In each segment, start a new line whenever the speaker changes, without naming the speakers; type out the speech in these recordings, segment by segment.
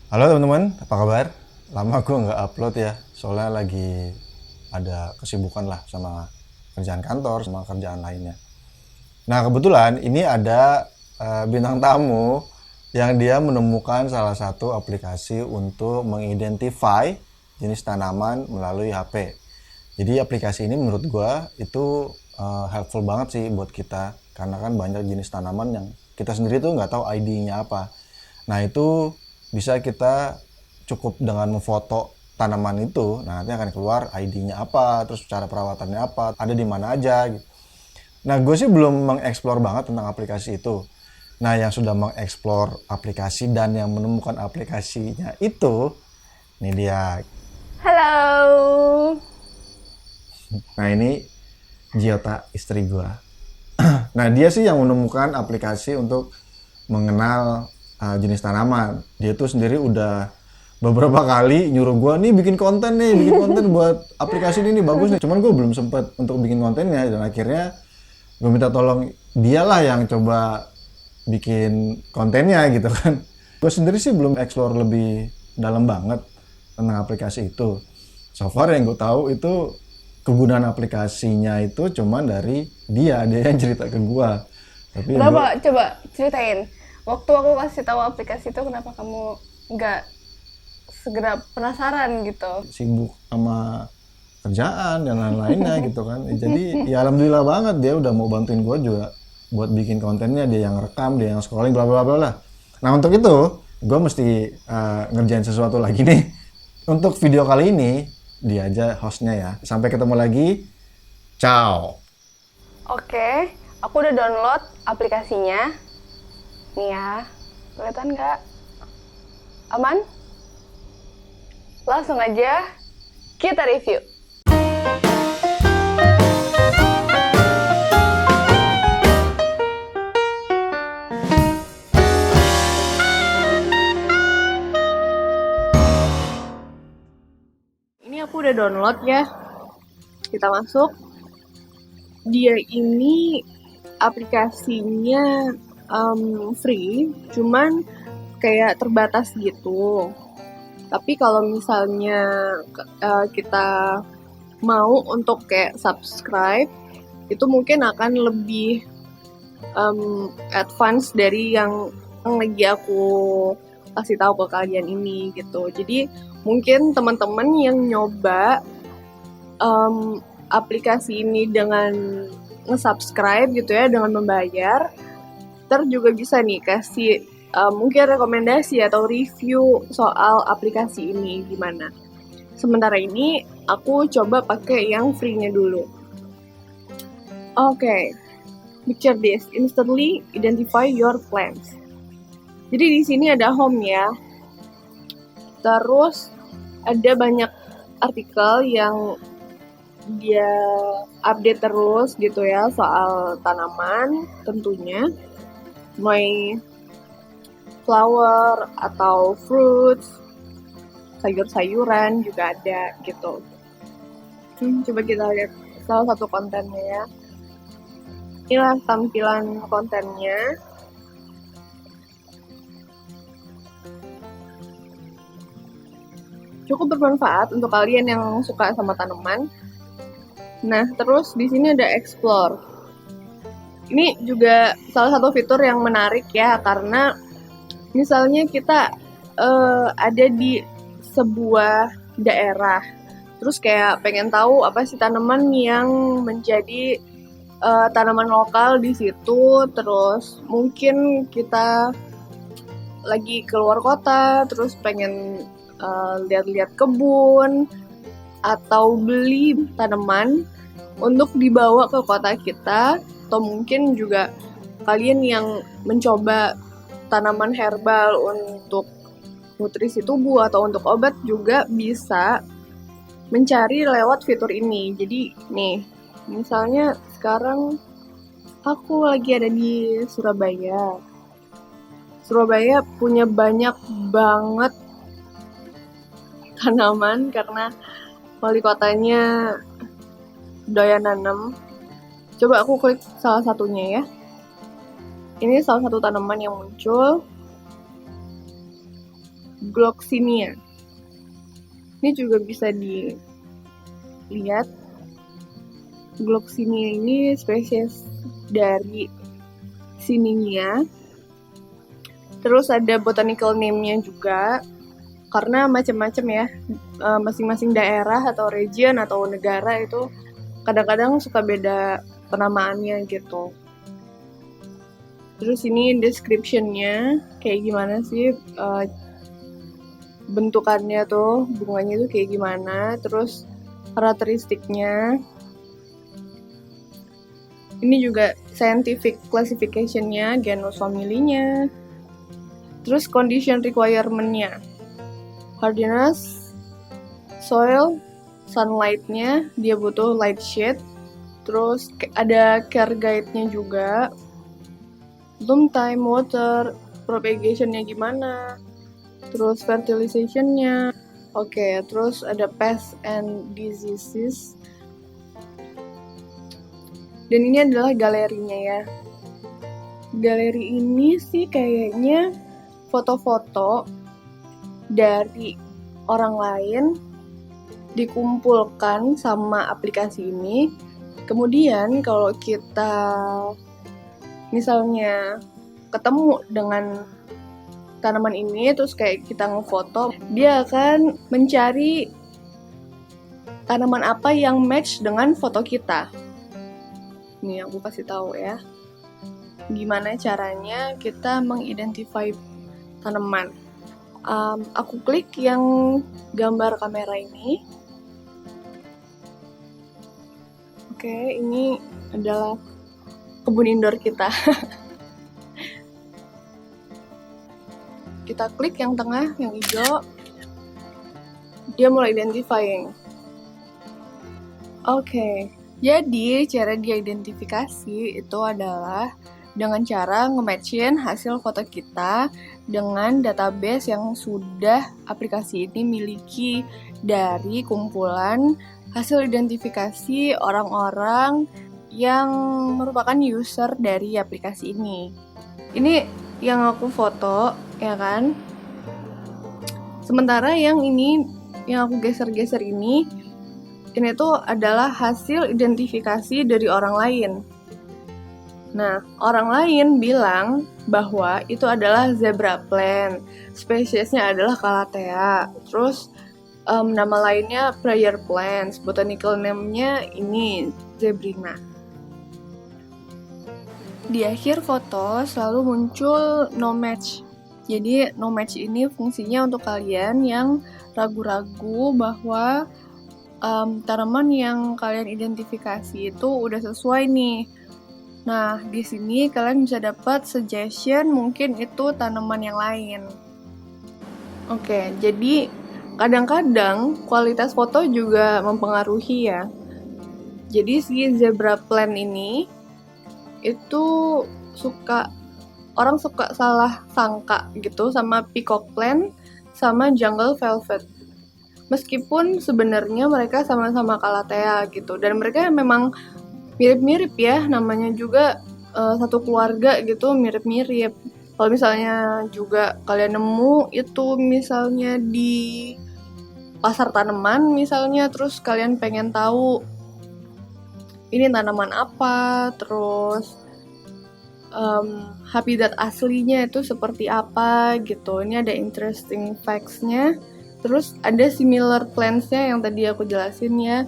Halo teman-teman, apa kabar? Lama gue nggak upload ya, soalnya lagi ada kesibukan lah sama kerjaan kantor, sama kerjaan lainnya. Nah kebetulan ini ada bintang tamu yang dia menemukan salah satu aplikasi untuk mengidentify jenis tanaman melalui HP. Jadi aplikasi ini menurut gue itu helpful banget sih buat kita, karena kan banyak jenis tanaman yang kita sendiri tuh nggak tahu ID-nya apa. Nah itu bisa kita cukup dengan memfoto tanaman itu, nah nanti akan keluar ID-nya apa, terus cara perawatannya apa, ada di mana aja gitu. Nah gue sih belum mengeksplor banget tentang aplikasi itu. Nah yang sudah mengeksplor aplikasi dan yang menemukan aplikasinya itu, ini dia.
Halo.
Nah ini Giota, istri gue. Nah dia sih yang menemukan aplikasi untuk mengenal jenis tanaman. Dia tuh sendiri udah beberapa kali nyuruh gue nih bikin konten buat aplikasi ini nih, bagus nih. Cuman gue belum sempet untuk bikin kontennya, dan akhirnya gue minta tolong dialah yang coba bikin kontennya gitu kan. Gue sendiri sih belum explore lebih dalam banget tentang aplikasi itu. So far yang gue tahu itu kegunaan aplikasinya itu cuman dari dia yang cerita ke gue. Tapi gue
Kenapa? Coba ceritain. Waktu aku kasih tahu aplikasi itu, kenapa kamu nggak segera penasaran gitu?
sibuk sama kerjaan dan lain-lainnya gitu kan. Jadi ya alhamdulillah banget dia udah mau bantuin gue juga buat bikin kontennya, dia yang rekam, dia yang scrolling, bla bla bla lah. Nah untuk itu gue mesti ngerjain sesuatu lagi nih. Untuk video kali ini dia aja hostnya ya. Sampai ketemu lagi. Ciao.
Oke, aku udah download aplikasinya. Nih ya, kelihatan nggak? Aman? Langsung aja kita review. Ini aku udah download ya. Kita masuk. Dia ini aplikasinya free, cuman kayak terbatas gitu. Tapi kalau misalnya kita mau untuk kayak subscribe, itu mungkin akan lebih advance dari yang lagi aku kasih tahu ke kalian ini gitu. Jadi mungkin teman-teman yang nyoba aplikasi ini dengan nge-subscribe gitu ya, dengan membayar, ntar juga bisa nih kasih mungkin rekomendasi atau review soal aplikasi ini gimana. Sementara ini aku coba pakai yang free-nya dulu. Oke. Picture this, instantly identify your plants. Jadi di sini ada home ya. Terus ada banyak artikel yang dia update terus gitu ya soal tanaman tentunya. My flower atau fruits, sayur-sayuran juga ada gitu. Coba kita lihat salah satu kontennya ya. Inilah tampilan kontennya. Cukup bermanfaat untuk kalian yang suka sama tanaman. Nah, terus di sini ada explore. Ini juga salah satu fitur yang menarik ya, karena misalnya kita ada di sebuah daerah, terus kayak pengen tahu apa sih tanaman yang menjadi tanaman lokal di situ, terus mungkin kita lagi keluar kota, terus pengen lihat-lihat kebun atau beli tanaman untuk dibawa ke kota kita, atau mungkin juga kalian yang mencoba tanaman herbal untuk nutrisi tubuh atau untuk obat juga bisa mencari lewat fitur ini. Jadi nih, misalnya sekarang aku lagi ada di Surabaya. Surabaya punya banyak banget tanaman karena wali kotanya doyan nanam. Coba aku klik salah satunya ya. Ini salah satu tanaman yang muncul, Gloxinia. Ini juga bisa dilihat. Gloxinia ini spesies dari Siningia. Terus ada botanical name-nya juga, karena macam-macam ya. Masing-masing daerah atau region atau negara itu kadang-kadang suka beda penamaannya gitu. Terus ini description-nya kayak gimana sih, bentukannya tuh, bunganya tuh kayak gimana, terus karakteristiknya. Ini juga scientific classification-nya, genus familinya, terus condition requirement-nya, hardiness, soil, sunlight-nya, dia butuh light shade, terus ada care guide-nya juga, bloom time, water, propagation-nya gimana, terus fertilization-nya, oke, terus ada pests and diseases. Dan ini adalah galerinya ya. Galeri ini sih kayaknya foto-foto dari orang lain dikumpulkan sama aplikasi ini. Kemudian kalau kita misalnya ketemu dengan tanaman ini, terus kayak kita ngefoto, dia akan mencari tanaman apa yang match dengan foto kita. Nih aku kasih tahu ya, gimana caranya kita mengidentify tanaman. Aku klik yang gambar kamera ini. Oke, ini adalah kebun indoor kita. Kita klik yang tengah, yang hijau, dia mulai identifying. Oke, jadi cara dia identifikasi itu adalah dengan cara nge-matchin hasil foto kita dengan database yang sudah aplikasi ini miliki dari kumpulan hasil identifikasi orang-orang yang merupakan user dari aplikasi ini. Ini yang aku foto, ya kan? Sementara yang ini, yang aku geser-geser ini tuh adalah hasil identifikasi dari orang lain. Nah, orang lain bilang bahwa itu adalah zebra plant, spesiesnya adalah Calathea, terus nama lainnya prayer plants, botanical name-nya ini zebrina. Di akhir foto selalu muncul no match. Jadi no match ini fungsinya untuk kalian yang ragu-ragu bahwa tanaman yang kalian identifikasi itu udah sesuai nih. Nah, di sini kalian bisa dapat suggestion mungkin itu tanaman yang lain. Oke, jadi kadang-kadang kualitas foto juga mempengaruhi ya. Jadi si zebra plant ini itu orang suka salah sangka gitu sama peacock plant sama jungle velvet. Meskipun sebenarnya mereka sama-sama Calathea gitu, dan mereka memang mirip-mirip ya, namanya juga satu keluarga gitu, mirip-mirip. Kalau misalnya juga kalian nemu itu misalnya di pasar tanaman misalnya, terus kalian pengen tahu ini tanaman apa, terus habitat aslinya itu seperti apa gitu. Ini ada interesting facts-nya. Terus ada similar plants-nya yang tadi aku jelasin ya.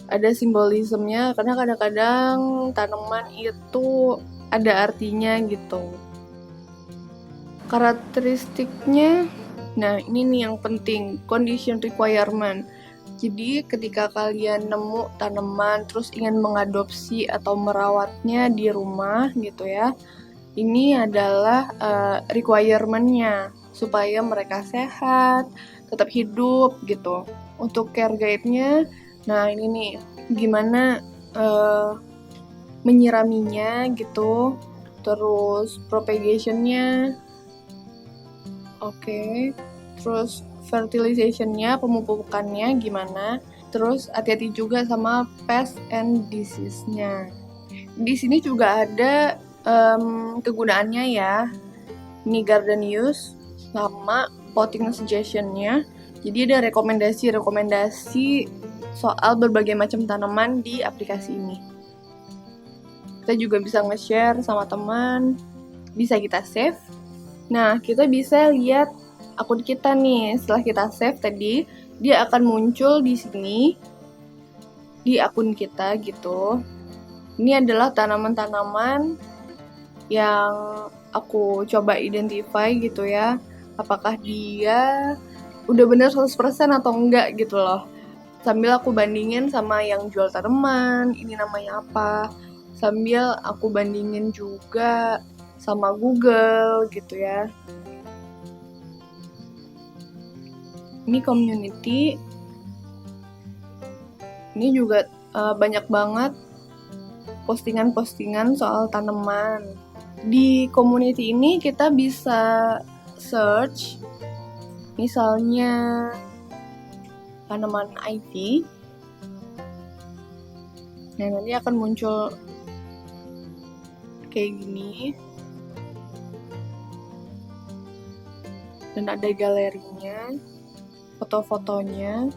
Ada simbolismenya, karena kadang-kadang tanaman itu ada artinya gitu. Karakteristiknya, nah ini nih yang penting, condition requirement. Jadi ketika kalian nemu tanaman terus ingin mengadopsi atau merawatnya di rumah gitu ya, ini adalah requirement-nya supaya mereka sehat, tetap hidup gitu. Untuk care guide-nya, nah ini nih gimana menyiraminya gitu, terus propagation-nya, oke, terus fertilization-nya, pemupukannya gimana, terus hati-hati juga sama pest and disease-nya. Di sini juga ada kegunaannya ya. Ini garden use sama potting suggestion-nya. Jadi ada rekomendasi soal berbagai macam tanaman di aplikasi ini. Kita juga bisa nge-share sama teman, bisa kita save. Nah, kita bisa lihat akun kita nih. Setelah kita save tadi, dia akan muncul di sini di akun kita gitu. Ini adalah tanaman-tanaman yang aku coba identify gitu ya. Apakah dia udah bener 100% atau enggak gitu loh. Sambil aku bandingin sama yang jual tanaman, ini namanya apa. Sambil aku bandingin juga sama Google gitu ya. Ini community. Ini juga banyak banget postingan-postingan soal tanaman. Di community ini kita bisa search misalnya tanaman ivy. Nah, nanti akan muncul kayak gini. Dan ada galerinya, foto-fotonya.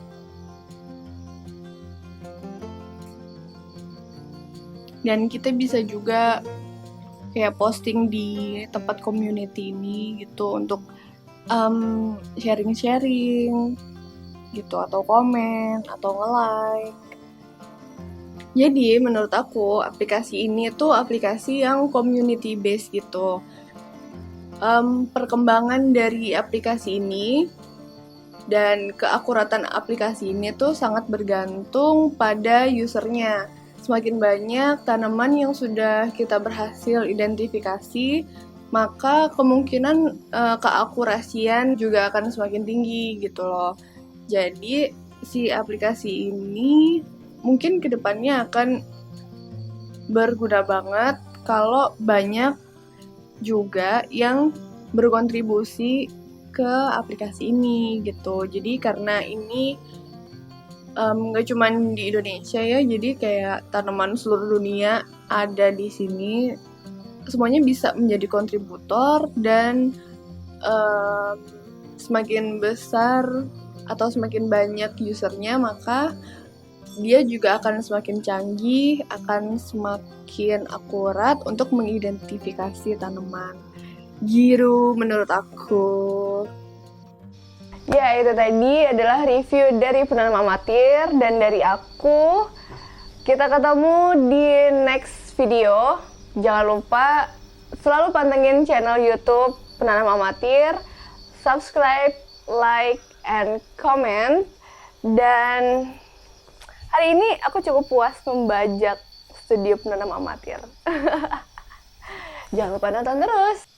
Dan kita bisa juga kayak posting di tempat community ini gitu untuk sharing-sharing gitu, atau komen, atau nge-like. Jadi menurut aku aplikasi ini tuh aplikasi yang community based gitu. Perkembangan dari aplikasi ini dan keakuratan aplikasi ini tuh sangat bergantung pada usernya. Semakin banyak tanaman yang sudah kita berhasil identifikasi, maka kemungkinan keakurasian juga akan semakin tinggi gitu loh. Jadi si aplikasi ini mungkin kedepannya akan berguna banget kalau banyak juga yang berkontribusi ke aplikasi ini gitu. Jadi karena ini nggak cuma di Indonesia ya, jadi kayak tanaman seluruh dunia ada di sini, semuanya bisa menjadi kontributor dan semakin besar atau semakin banyak usernya, maka dia juga akan semakin canggih, akan semakin akurat untuk mengidentifikasi tanaman. Gitu menurut aku.
Ya, itu tadi adalah review dari penanam amatir dan dari aku. Kita ketemu di next video. Jangan lupa selalu pantengin channel YouTube Penanam Amatir, subscribe, like, and comment. Dan hari ini aku cukup puas membajak studio penanam amatir. Jangan lupa nonton terus.